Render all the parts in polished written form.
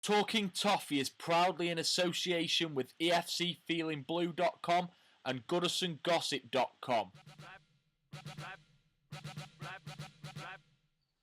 Talking Toffee is proudly in association with EFCFeelingBlue.com and GoodisonGossip.com.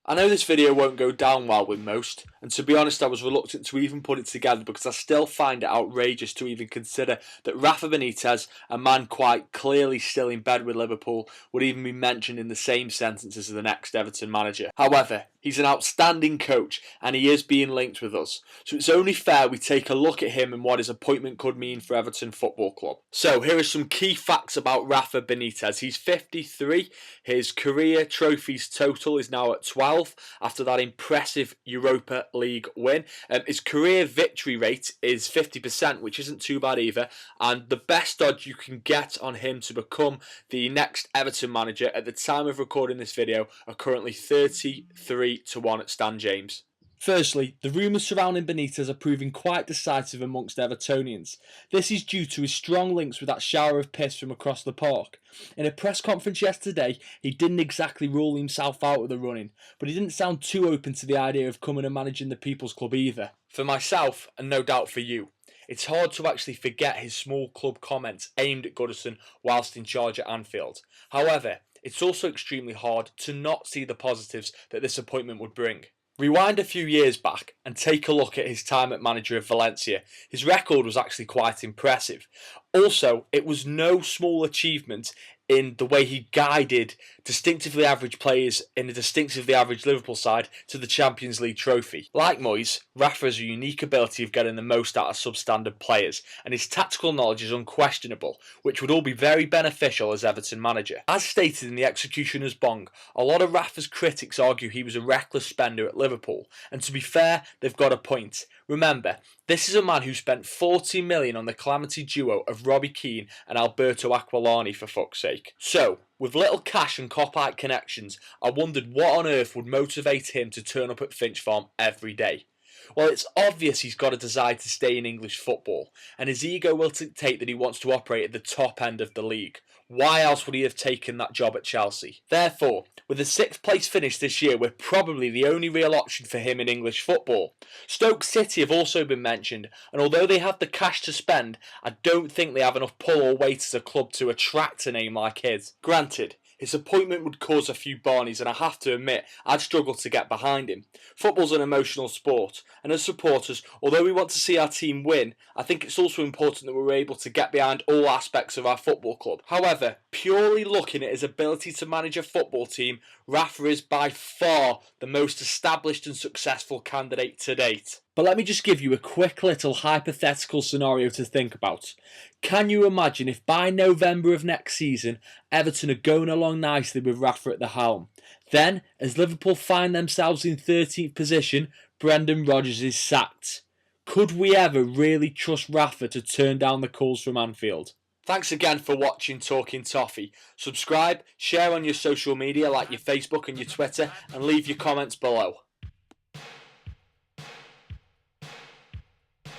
I know this video won't go down well with most, and to be honest I was reluctant to even put it together because I still find it outrageous to even consider that Rafa Benitez, a man quite clearly still in bed with Liverpool, would even be mentioned in the same sentence as the next Everton manager. However, he's an outstanding coach and he is being linked with us, so it's only fair we take a look at him and what his appointment could mean for Everton Football Club. So here are some key facts about Rafa Benitez. He's 53, his career trophies total is now at 12 after that impressive Europa League win. His career victory rate is 50%, which isn't too bad either, and the best odds you can get on him to become the next Everton manager at the time of recording this video are currently 33-1 at Stan James. Firstly, the rumours surrounding Benitez are proving quite decisive amongst Evertonians. This is due to his strong links with that shower of piss from across the park. In a press conference yesterday, he didn't exactly rule himself out of the running, but he didn't sound too open to the idea of coming and managing the People's Club either. For myself, and no doubt for you, it's hard to actually forget his small club comments aimed at Goodison whilst in charge at Anfield. However, it's also extremely hard to not see the positives that this appointment would bring. Rewind a few years back and take a look at his time at manager of Valencia. His record was actually quite impressive. Also, it was no small achievement in the way he guided distinctively average players in a distinctively average Liverpool side to the Champions League trophy. Like Moyes, Rafa has a unique ability of getting the most out of substandard players, and his tactical knowledge is unquestionable, which would all be very beneficial as Everton manager. As stated in the Executioner's Bong, a lot of Rafa's critics argue he was a reckless spender at Liverpool, and to be fair, they've got a point. Remember, this is a man who spent 40 million on the calamity duo of Robbie Keane and Alberto Aquilani, for fuck's sake. So, with little cash and Kopite connections, I wondered what on earth would motivate him to turn up at Finch Farm every day. Well, it's obvious he's got a desire to stay in English football, and his ego will dictate that he wants to operate at the top end of the league. Why else would he have taken that job at Chelsea? Therefore, with a 6th place finish this year, we're probably the only real option for him in English football. Stoke City have also been mentioned, and although they have the cash to spend, I don't think they have enough pull or weight as a club to attract a name like his. Granted, his appointment would cause a few barneys, and I have to admit, I'd struggle to get behind him. Football's an emotional sport, and as supporters, although we want to see our team win, I think it's also important that we're able to get behind all aspects of our football club. However, purely looking at his ability to manage a football team, Rafa is by far the most established and successful candidate to date. But let me just give you a quick little hypothetical scenario to think about. Can you imagine if by November of next season, Everton are going along nicely with Rafa at the helm? Then, as Liverpool find themselves in 13th position, Brendan Rodgers is sacked. Could we ever really trust Rafa to turn down the calls from Anfield? Thanks again for watching Talking Toffee. Subscribe, share on your social media like your Facebook and your Twitter, and leave your comments below.